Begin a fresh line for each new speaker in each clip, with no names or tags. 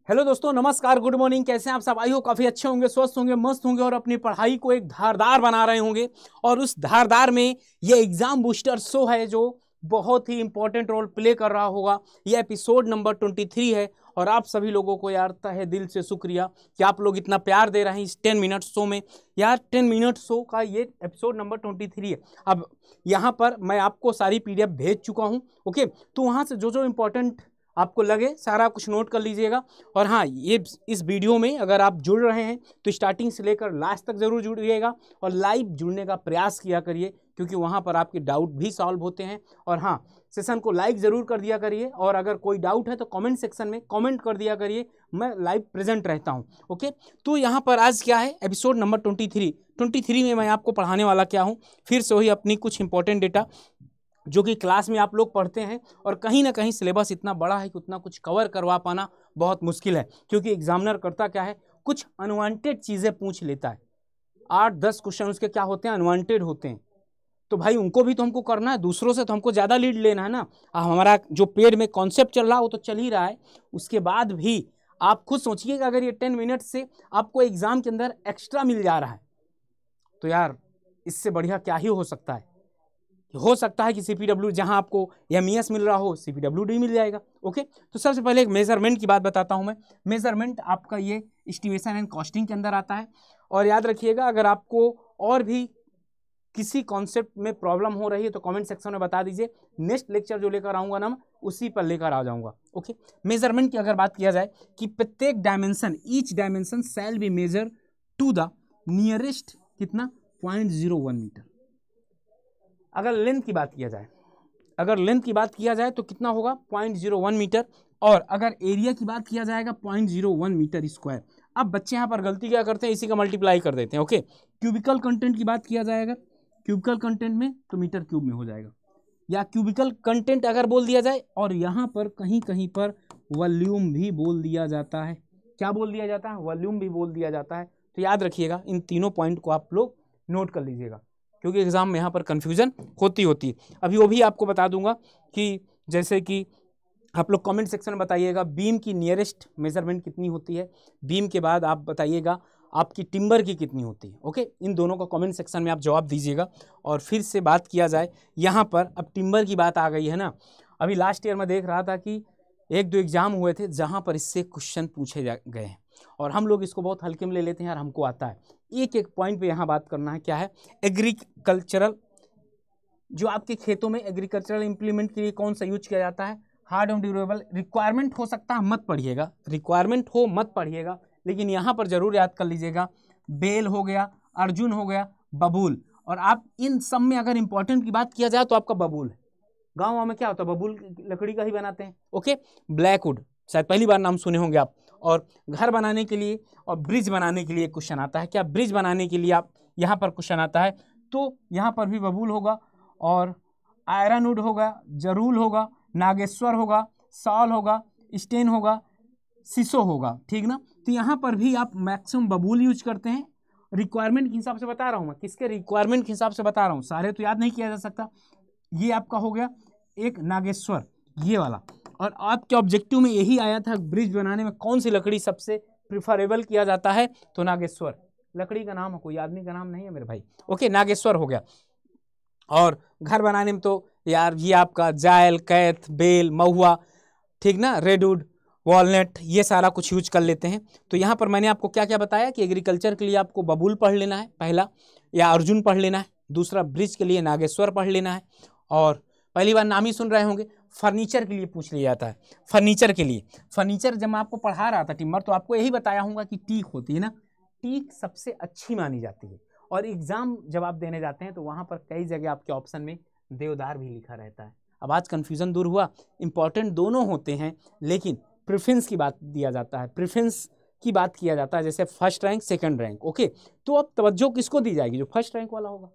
Hello दोस्तों, नमस्कार, good morning. कैसे हैं आप सब? आई हो काफ़ी अच्छे होंगे, स्वस्थ होंगे, मस्त होंगे और अपनी पढ़ाई को एक धारदार बना रहे होंगे। और उस धारदार में ये एग्जाम बूस्टर शो है जो बहुत ही इंपॉर्टेंट रोल प्ले कर रहा होगा। ये एपिसोड नंबर 23 है और आप सभी लोगों को यार तहे दिल से शुक्रिया कि आप लोग इतना प्यार दे रहे हैं इस 10 मिनट शो में। यार 10 मिनट शो का ये एपिसोड नंबर 23 है। अब यहाँ पर मैं आपको सारी PDF भेज चुका हूँ। ओके, तो वहाँ से जो जो इम्पोर्टेंट आपको लगे सारा कुछ नोट कर लीजिएगा। और हाँ, ये इस वीडियो में अगर आप जुड़ रहे हैं तो स्टार्टिंग से लेकर लास्ट तक जरूर जुड़िएगा और लाइव जुड़ने का प्रयास किया करिए, क्योंकि वहाँ पर आपके डाउट भी सॉल्व होते हैं। और हाँ, सेशन को लाइक ज़रूर कर दिया करिए और अगर कोई डाउट है तो कमेंट सेक्शन में कमेंट कर दिया करिए, मैं लाइव प्रेजेंट रहता हूँ। ओके, तो यहाँ पर आज क्या है, एपिसोड नंबर 23 में मैं आपको पढ़ाने वाला क्या हूँ, फिर से वही अपनी कुछ इंपॉर्टेंट डेटा जो कि क्लास में आप लोग पढ़ते हैं। और कहीं ना कहीं सिलेबस इतना बड़ा है कि उतना कुछ कवर करवा पाना बहुत मुश्किल है, क्योंकि एग्जामिनर करता क्या है, कुछ अनवांटेड चीज़ें पूछ लेता है। 8-10 क्वेश्चन उसके क्या होते हैं, अनवांटेड होते हैं। तो भाई उनको भी तो हमको करना है, दूसरों से तो हमको ज़्यादा लीड लेना है ना। हमारा जो पेड में कॉन्सेप्ट चल रहा है वो तो चल ही रहा है, उसके बाद भी आप खुद सोचिएगा अगर ये 10 मिनट से आपको एग्जाम के अंदर एक्स्ट्रा मिल जा रहा है तो यार इससे बढ़िया क्या ही हो सकता है। हो सकता है कि CPW जहां आपको MES मिल रहा हो, CPWD मिल जाएगा। ओके, तो सबसे पहले एक मेजरमेंट की बात बताता हूं मैं। मेजरमेंट आपका ये एस्टिमेशन एंड कॉस्टिंग के अंदर आता है। और याद रखिएगा, अगर आपको और भी किसी कॉन्सेप्ट में प्रॉब्लम हो रही है तो कमेंट सेक्शन में बता दीजिए। नेक्स्ट लेक्चर जो लेकर आऊँगा ना, मैं उसी पर लेकर आ जाऊँगा। ओके, मेजरमेंट की अगर बात किया जाए कि प्रत्येक dimension, each dimension shall be measure to the nearest कितना 0.01 मीटर। अगर लेंथ की बात किया जाए तो कितना होगा 0.01 मीटर। और अगर एरिया की बात किया जाएगा 0.01 मीटर स्क्वायर। अब बच्चे यहाँ पर गलती क्या करते हैं, इसी का मल्टीप्लाई कर देते हैं। ओके, क्यूबिकल कंटेंट की बात किया जाएगा, क्यूबिकल कंटेंट में तो मीटर क्यूब में हो जाएगा, या क्यूबिकल कंटेंट अगर बोल दिया जाए और यहाँ पर कहीं कहीं पर वॉल्यूम भी बोल दिया जाता है। क्या बोल दिया जाता है? वॉल्यूम भी बोल दिया जाता है। तो याद रखिएगा, इन तीनों पॉइंट को आप लोग नोट कर लीजिएगा, क्योंकि एग्जाम में यहाँ पर कन्फ्यूजन होती है। अभी वो भी आपको बता दूंगा कि जैसे कि आप लोग कमेंट सेक्शन में बताइएगा बीम की नियरेस्ट मेजरमेंट कितनी होती है, बीम के बाद आप बताइएगा आपकी टिम्बर की कितनी होती है। ओके, इन दोनों का कमेंट सेक्शन में आप जवाब दीजिएगा। और फिर से बात किया जाए यहाँ पर, अब टिम्बर की बात आ गई है ना। अभी लास्ट ईयर में देख रहा था कि 1-2 एग्जाम हुए थे जहाँ पर इससे क्वेश्चन पूछे गए हैं और हम लोग इसको बहुत हल्के में ले लेते हैं यार, हमको आता है। एक एक पॉइंट पे यहाँ बात करना है। क्या है? एग्रीकल्चरल, जो आपके खेतों में एग्रीकल्चरल इंप्लीमेंट के लिए कौन सा यूज किया जाता है? Hard and durable. रिक्वायरमेंट हो सकता है मत पढ़िएगा, रिक्वायरमेंट हो मत पढ़िएगा, लेकिन यहाँ पर जरूर याद कर लीजिएगा। बेल हो गया, अर्जुन हो गया, बबूल। और आप इन सब में अगर इंपॉर्टेंट की बात किया जाए तो आपका बबूल है। गाँव में क्या होता है, बबूल लकड़ी का ही बनाते हैं। ओके, ब्लैकवुड शायद पहली बार नाम सुने होंगे आप। और घर बनाने के लिए और ब्रिज बनाने के लिए क्वेश्चन आता है। क्या ब्रिज बनाने के लिए आप यहाँ पर क्वेश्चन आता है तो यहाँ पर भी बबूल होगा और आयरनवुड होगा, जरूल होगा, नागेश्वर होगा, साल होगा, स्टेन होगा, सीसो होगा। ठीक ना? तो यहाँ पर भी आप मैक्सिमम बबूल यूज करते हैं। रिक्वायरमेंट के हिसाब से बता रहा हूँ मैं, किसके रिक्वायरमेंट के हिसाब से बता रहा हूँ, सारे तो याद नहीं किया जा सकता। ये आपका हो गया एक नागेश्वर, ये वाला। और आपके ऑब्जेक्टिव में यही आया था, ब्रिज बनाने में कौन सी लकड़ी सबसे प्रिफरेबल किया जाता है, तो नागेश्वर। लकड़ी का नाम है, कोई आदमी का नाम नहीं है मेरे भाई। ओके, नागेश्वर हो गया। और घर बनाने में तो यार ये आपका जायल, कैथ, बेल, महुआ, ठीक ना, रेडवुड, वॉलनट, ये सारा कुछ यूज कर लेते हैं। तो यहाँ पर मैंने आपको क्या क्या बताया कि एग्रीकल्चर के लिए आपको बबूल पढ़ लेना है पहला, या अर्जुन पढ़ लेना है दूसरा, ब्रिज के लिए नागेश्वर पढ़ लेना है। और पहली बार नाम ही सुन रहे होंगे, फर्नीचर के लिए पूछ लिया जाता है। फर्नीचर के लिए, फर्नीचर जब मैं आपको पढ़ा रहा था टिम्बर, तो आपको यही बताया होगा कि टीक होती है ना, टीक सबसे अच्छी मानी जाती है। और एग्जाम जब आप देने जाते हैं तो वहाँ पर कई जगह आपके ऑप्शन में देवदार भी लिखा रहता है। अब आज कन्फ्यूज़न दूर हुआ, इंपॉर्टेंट दोनों होते हैं, लेकिन प्रेफरेंस की बात दिया जाता है, प्रेफरेंस की बात किया जाता है, जैसे first rank, second rank. Okay, तो अब तवज्जो किसको दी जाएगी? जो फर्स्ट रैंक वाला होगा।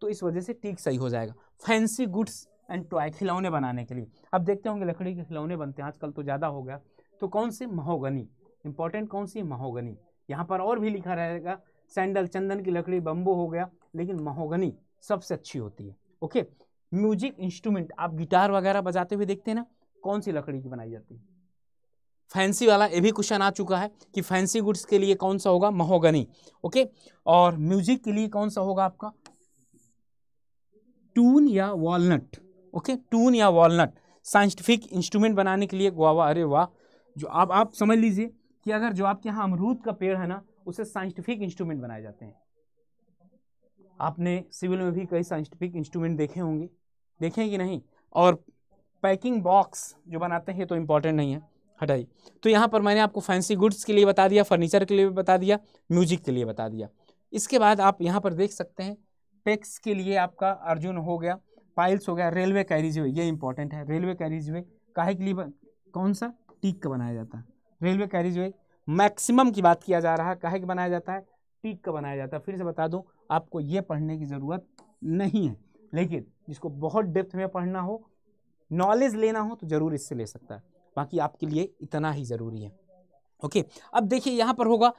तो इस वजह से टीक सही हो जाएगा। फैंसी गुड्स एंड टॉय, खिलौने बनाने के लिए। अब देखते होंगे लकड़ी के खिलौने बनते हैं आजकल, तो ज़्यादा हो गया। तो कौन से? महोगनी। इंपॉर्टेंट कौन सी? महोगनी। यहाँ पर और भी लिखा रहेगा, सैंडल, चंदन की लकड़ी, बम्बू हो गया, लेकिन महोगनी सबसे अच्छी होती है। ओके, म्यूजिक इंस्ट्रूमेंट, आप गिटार वगैरह बजाते हुए देखते हैं ना, कौन सी लकड़ी की बनाई जाती है? फैंसी वाला ये भी क्वेश्चन आ चुका है कि फैंसी गुड्स के लिए कौन सा होगा, महोगनी। ओके, और म्यूजिक के लिए कौन सा होगा आपका, टून या वॉलनट। ओके, टून या वॉलनट। साइंटिफिक इंस्ट्रूमेंट बनाने के लिए गुआवा। अरे वाह, जो आप समझ लीजिए कि अगर जो आपके यहाँ अमरूद का पेड़ है ना, उसे साइंटिफिक इंस्ट्रूमेंट बनाए जाते हैं। आपने सिविल में भी कई साइंटिफिक इंस्ट्रूमेंट देखे होंगे, देखे हैं कि नहीं। और पैकिंग बॉक्स जो बनाते हैं तो इम्पोर्टेंट नहीं है, हटाइए। तो यहाँ पर मैंने आपको फैंसी गुड्स के लिए बता दिया, फर्नीचर के लिए भी बता दिया, म्यूजिक के लिए बता दिया। इसके बाद आप यहाँ पर देख सकते हैं पेक्स के लिए आपका अर्जुन हो गया, पाइल्स हो गया, रेलवे कैरिज वे, ये इंपॉर्टेंट है। रेलवे कैरिज वे काहे के लिए कौन सा, टीक का बनाया जाता है। रेलवे कैरिज वे मैक्सिमम की बात किया जा रहा है, काहे का बनाया जाता है, टीक का बनाया जाता है। फिर से बता दूं, आपको ये पढ़ने की ज़रूरत नहीं है, लेकिन जिसको बहुत डेप्थ में पढ़ना हो, नॉलेज लेना हो, तो जरूर इससे ले सकता है। बाकी आपके लिए इतना ही ज़रूरी है। ओके, अब देखिए यहाँ पर होगा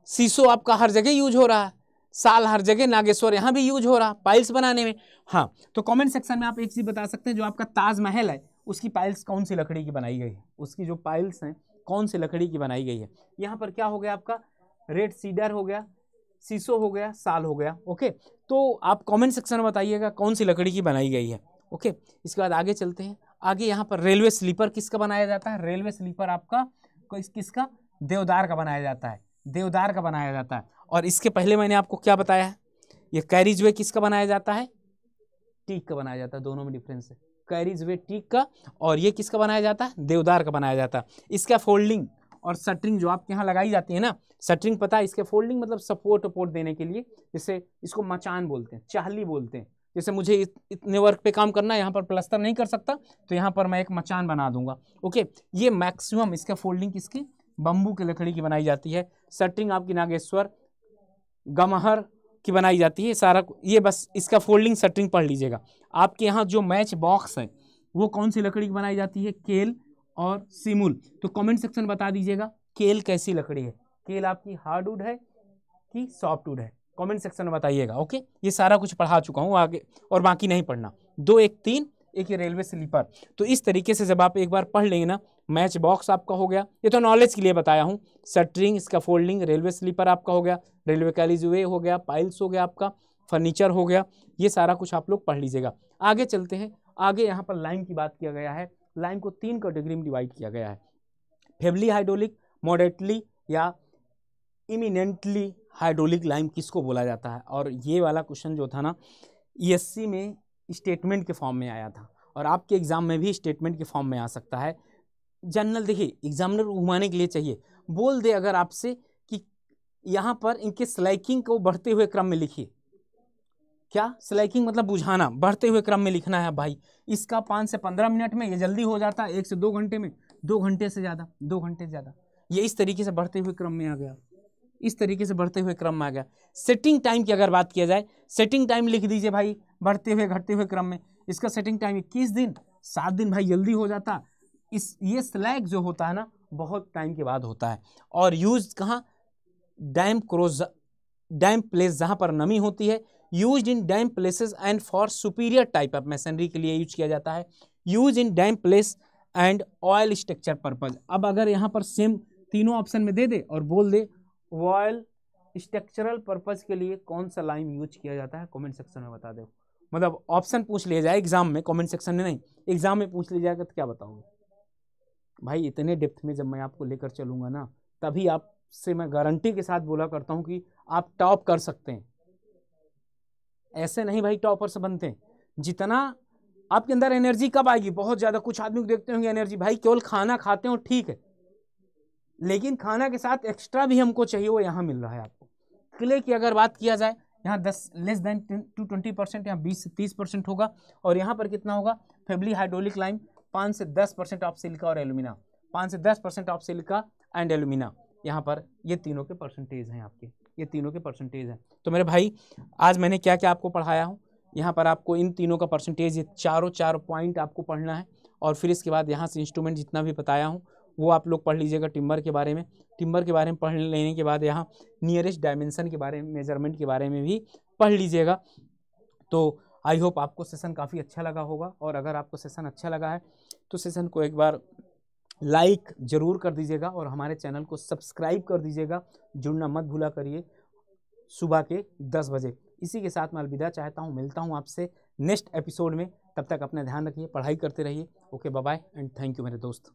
शीशो, आपका हर जगह यूज हो रहा है, साल हर जगह, नागेश्वर यहाँ भी यूज हो रहा पाइल्स बनाने में। हाँ, तो कमेंट सेक्शन में आप एक चीज़ बता सकते हैं, जो आपका ताजमहल है उसकी पाइल्स कौन सी लकड़ी की बनाई गई है, उसकी जो पाइल्स हैं कौन सी लकड़ी की बनाई गई है। यहाँ पर क्या हो गया आपका, रेड सीडर हो गया, शीशो हो गया, साल हो गया। ओके, तो आप कमेंट सेक्शन में बताइएगा कौन सी लकड़ी की बनाई गई है। ओके, इसके बाद आगे चलते हैं। आगे यहाँ पर रेलवे स्लीपर किसका बनाया जाता है, रेलवे स्लीपर आपका किसका, देवदार का बनाया जाता है, देवदार का बनाया जाता है। और इसके पहले मैंने आपको क्या बताया है, ये कैरिज वे किसका बनाया जाता है, टीक का बनाया जाता है। दोनों में डिफरेंस है, कैरिज वे टीक का, और ये किसका बनाया जाता है, देवदार का बनाया जाता है। इसका फोल्डिंग और शटरिंग जो आपके यहाँ लगाई जाती है ना, शटरिंग पता है, इसके फोल्डिंग मतलब सपोर्ट वपोर्ट देने के लिए, जैसे इसको मचान बोलते हैं, चाहली बोलते हैं। जैसे मुझे इतने वर्क पे काम करना है, यहाँ पर प्लास्टर नहीं कर सकता, तो यहाँ पर मैं एक मचान बना दूंगा। ओके, ये मैक्सिमम इसका फोल्डिंग किसकी, बम्बू की लकड़ी की बनाई जाती है। शटरिंग आपकी नागेश्वर, गमहर की बनाई जाती है। सारा ये बस इसका फोल्डिंग शटरिंग पढ़ लीजिएगा। आपके यहाँ जो मैच बॉक्स है वो कौन सी लकड़ी की बनाई जाती है, केल और सिमुल। तो कमेंट सेक्शन बता दीजिएगा केल कैसी लकड़ी है, केल आपकी हार्डवुड है कि सॉफ्टवुड है, कमेंट सेक्शन में बताइएगा। ओके, ये सारा कुछ पढ़ा चुका हूँ आगे, और बाकी नहीं पढ़ना। 2 1 3, एक ये रेलवे स्लीपर। तो इस तरीके से जब आप एक बार पढ़ लेंगे ना, मैच बॉक्स आपका हो गया, ये तो नॉलेज के लिए बताया हूँ। शटरिंग, इसका फोल्डिंग, रेलवे स्लीपर आपका हो गया, रेलवे कैरिज वे हो गया, पाइल्स हो गया, आपका फर्नीचर हो गया, ये सारा कुछ आप लोग पढ़ लीजिएगा। आगे चलते हैं। आगे यहाँ पर लाइम की बात किया गया है। लाइम को 3 कैटेगरी में डिवाइड किया गया है, फेबली हाइड्रोलिक, मॉडरेटली या इमिनेंटली हाइड्रोलिक लाइम किसको बोला जाता है। और ये वाला क्वेश्चन जो था ना, ESC में स्टेटमेंट के फॉर्म में आया था, और आपके एग्जाम में भी स्टेटमेंट के फॉर्म में आ सकता है। जनरल देखिए, एग्जामिनर घुमाने के लिए चाहिए, बोल दे अगर आपसे कि यहाँ पर इनके स्लाइकिंग को बढ़ते हुए क्रम में लिखिए। क्या स्लाइकिंग मतलब बुझाना, बढ़ते हुए क्रम में लिखना है भाई। इसका 5 से 15 मिनट में, ये जल्दी हो जाता है 1 से 2 घंटे में, 2 घंटे से ज़्यादा, 2 घंटे से ज़्यादा। ये इस तरीके से बढ़ते हुए क्रम में आ गया, इस तरीके से बढ़ते हुए क्रम में आ गया। सेटिंग टाइम की अगर बात किया जाए, सेटिंग टाइम लिख दीजिए भाई, बढ़ते हुए घटते हुए क्रम में। इसका सेटिंग टाइम 21 दिन, 7 दिन भाई, जल्दी हो जाता। ये स्लैग जो होता है ना, बहुत टाइम के बाद होता है। और यूज कहाँ, डैम प्लेस जहाँ पर नमी होती है, use in dam places and for superior type of masonry के लिए यूज किया जाता है। Use in dam place and oil structure purpose. अब अगर यहाँ पर सेम तीनों ऑप्शन में दे दे और बोल दे ऑयल स्ट्रक्चरल पर्पज के लिए कौन सा लाइम यूज किया जाता है, कमेंट सेक्शन में बता दो। मतलब ऑप्शन पूछ लिया जाए एग्जाम में, कमेंट सेक्शन में नहीं, एग्जाम में पूछ लिया जाएगा तो क्या बताओगे भाई। इतने डेप्थ में जब मैं आपको लेकर चलूंगा ना, तभी आपसे मैं गारंटी के साथ बोला करता हूं कि आप टॉप कर सकते हैं। ऐसे नहीं भाई टॉपर से बनते हैं। जितना आपके अंदर एनर्जी कब आएगी, बहुत ज्यादा। कुछ आदमी को देखते होंगे एनर्जी भाई केवल खाना खाते हो, ठीक है, लेकिन खाना के साथ एक्स्ट्रा भी हमको चाहिए, वो यहाँ मिल रहा है आपको। क्ले की अगर बात किया जाए, यहाँ 10 लेस देन टू 20%, यहाँ 20 से 30% होगा। और यहाँ पर कितना होगा, फेबली हाइड्रोलिक लाइम 5 से 10% ऑफ सिलिका और एल्यूमिना, 5 से 10% ऑफ सिलिका एंड एल्यूमिना। यहाँ पर ये तीनों के परसेंटेज हैं आपके, ये तीनों के परसेंटेज हैं। तो मेरे भाई आज मैंने क्या क्या आपको पढ़ाया हूँ, यहाँ पर आपको इन तीनों का परसेंटेज, ये चार पॉइंट आपको पढ़ना है। और फिर इसके बाद यहाँ से इंस्ट्रूमेंट जितना भी बताया हूँ वो आप लोग पढ़ लीजिएगा। टिम्बर के बारे में, टिम्बर के बारे में पढ़ लेने के बाद यहाँ नियरेस्ट डायमेंशन के बारे में, मेजरमेंट के बारे में भी पढ़ लीजिएगा। तो आई होप आपको सेशन काफ़ी अच्छा लगा होगा। और अगर आपको सेशन अच्छा लगा है तो सेशन को एक बार लाइक जरूर कर दीजिएगा और हमारे चैनल को सब्सक्राइब कर दीजिएगा। जुड़ना मत भूला करिए सुबह के 10 बजे। इसी के साथ मैं अलविदा चाहता हूँ, मिलता हूँ आपसे नेक्स्ट एपिसोड में। तब तक अपना ध्यान रखिए, पढ़ाई करते रहिए। Okay, bye bye and thank you मेरे दोस्त।